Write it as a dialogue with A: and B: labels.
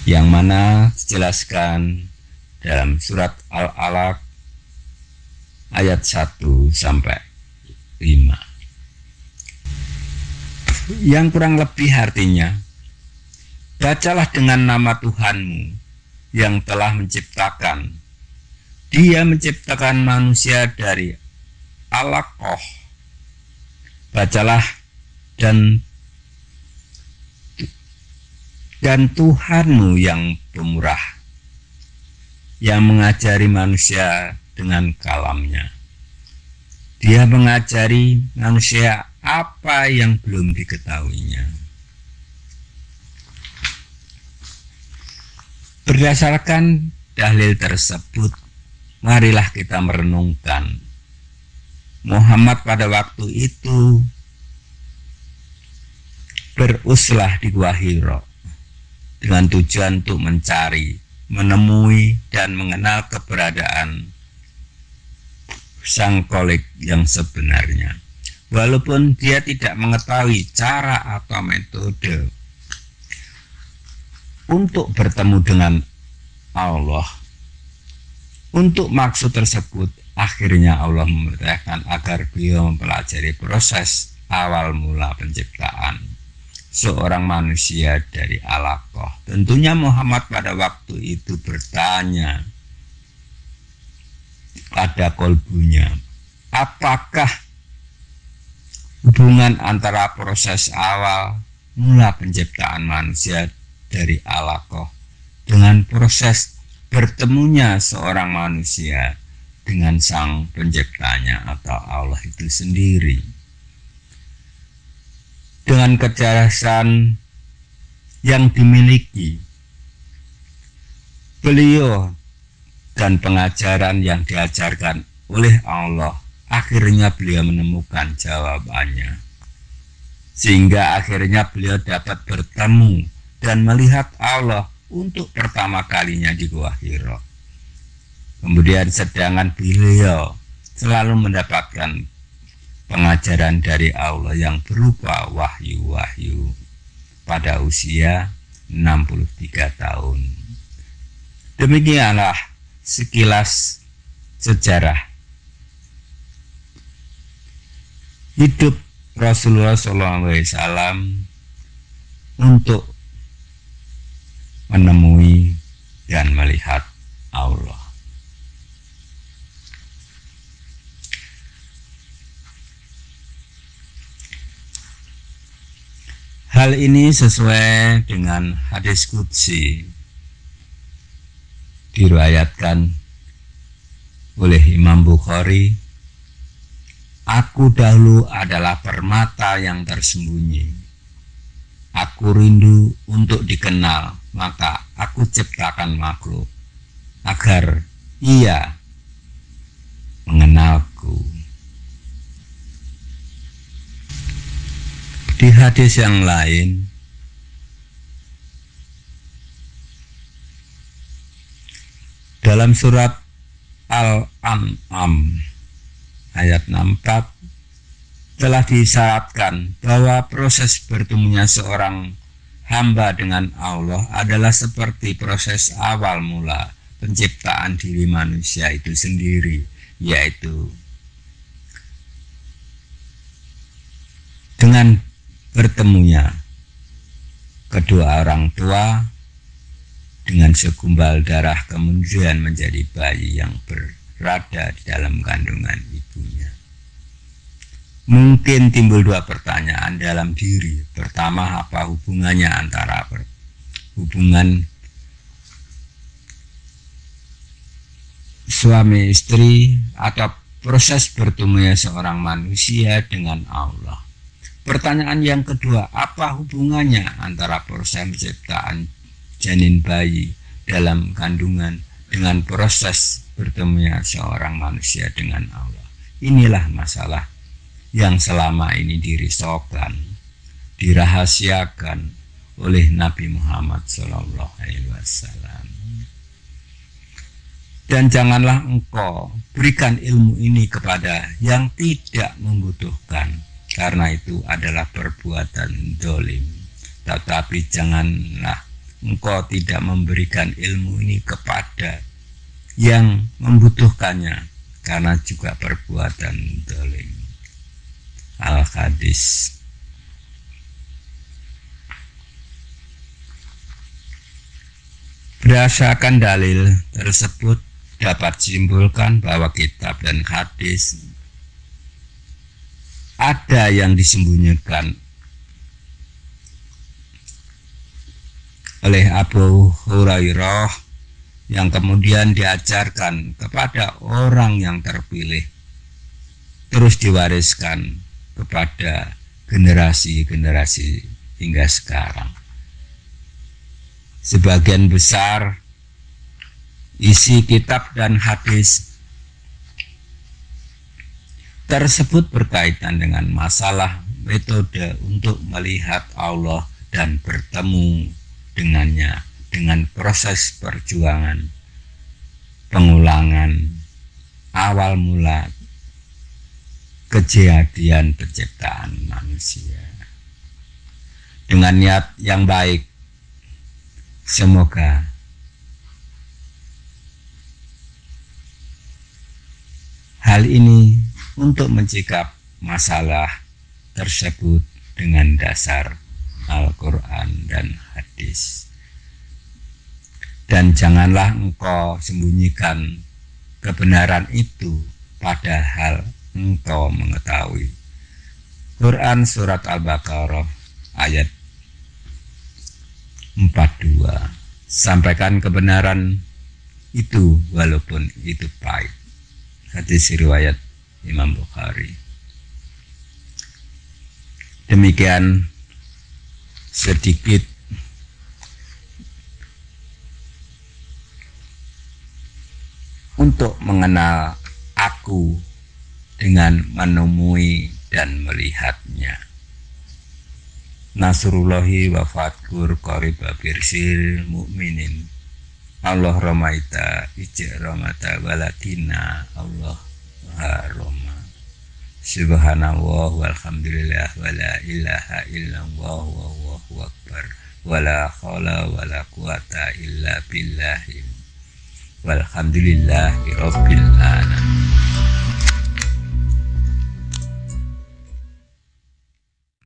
A: yang mana dijelaskan dalam surat Al-Alaq ayat 1 sampai 5. Yang kurang lebih artinya, bacalah dengan nama Tuhanmu yang telah menciptakan. Dia menciptakan manusia dari alaqah. Bacalah dan Tuhanmu yang pemurah, yang mengajari manusia dengan kalamnya. Dia mengajari manusia apa yang belum diketahuinya. Berdasarkan dalil tersebut, marilah kita merenungkan Muhammad pada waktu itu beruslah di Gua Hira dengan tujuan untuk mencari, menemui, dan mengenal keberadaan sang Khalik yang sebenarnya. Walaupun dia tidak mengetahui cara atau metode untuk bertemu dengan Allah. Untuk maksud tersebut, akhirnya Allah memerintahkan agar beliau mempelajari proses awal mula penciptaan seorang manusia dari alaqah. Tentunya Muhammad pada waktu itu bertanya pada kolbunya, apakah hubungan antara proses awal mula penciptaan manusia dari alaqah dengan proses bertemunya seorang manusia dengan sang penciptanya atau Allah itu sendiri. Dengan kecerdasan yang dimiliki beliau dan pengajaran yang diajarkan oleh Allah, akhirnya beliau menemukan jawabannya, sehingga akhirnya beliau dapat bertemu dan melihat Allah untuk pertama kalinya di Gua Hira. Kemudian sedangkan beliau selalu mendapatkan pengajaran dari Allah yang berupa wahyu-wahyu pada usia 63 tahun. Demikianlah sekilas sejarah hidup Rasulullah SAW untuk menemui dan melihat Allah. Hal ini sesuai dengan hadis qudsi diriwayatkan oleh Imam Bukhari. Aku dahulu adalah permata yang tersembunyi. Aku rindu untuk dikenal, maka aku ciptakan makhluk agar ia mengenalku. Di hadis yang lain, dalam surat Al-An'am ayat 64 telah disyaratkan bahwa proses bertemunya seorang hamba dengan Allah adalah seperti proses awal mula penciptaan diri manusia itu sendiri, yaitu dengan bertemunya kedua orang tua dengan segumpal darah, kemudian menjadi bayi yang berada di dalam kandungan ibunya. Mungkin timbul dua pertanyaan dalam diri. Pertama, apa hubungannya antara hubungan suami istri atau proses bertemunya seorang manusia dengan Allah? Pertanyaan yang kedua, apa hubungannya antara proses penciptaan janin bayi dalam kandungan dengan proses bertemunya seorang manusia dengan Allah? Inilah masalah yang selama ini dirisaukan, dirahasiakan oleh Nabi Muhammad SAW. Dan janganlah engkau berikan ilmu ini kepada yang tidak membutuhkan, karena itu adalah perbuatan dolim. Tetapi janganlah engkau tidak memberikan ilmu ini kepada yang membutuhkannya, karena juga perbuatan zalim. Al-Hadis. Berdasarkan dalil tersebut dapat disimpulkan bahwa kitab dan hadis ada yang disembunyikan oleh Abu Hurairah yang kemudian diajarkan kepada orang yang terpilih, terus diwariskan kepada generasi-generasi hingga sekarang. Sebagian besar isi kitab dan hadis tersebut berkaitan dengan masalah metode untuk melihat Allah dan bertemu dengannya, dengan proses perjuangan, pengulangan, awal mula kejadian penciptaan manusia. Dengan niat yang baik, semoga hal ini untuk mencegah masalah tersebut dengan dasar Al-Quran dan hadis. Dan janganlah engkau sembunyikan kebenaran itu padahal engkau mengetahui. Quran Surat Al-Baqarah ayat 42. Sampaikan kebenaran itu walaupun itu pahit. Hadis riwayat Imam Bukhari. Demikian sedikit untuk mengenal aku dengan menemui dan melihatnya. Nasrullahi wa fatkur qariba birsil mu'minin. Allah romaita ijek romata walakina Allah haroma. Subhanallah walhamdulillah wala ilaha illallah wallahu akbar wala haula wala quwata illa billahi walhamdulillahi rabbil alamin.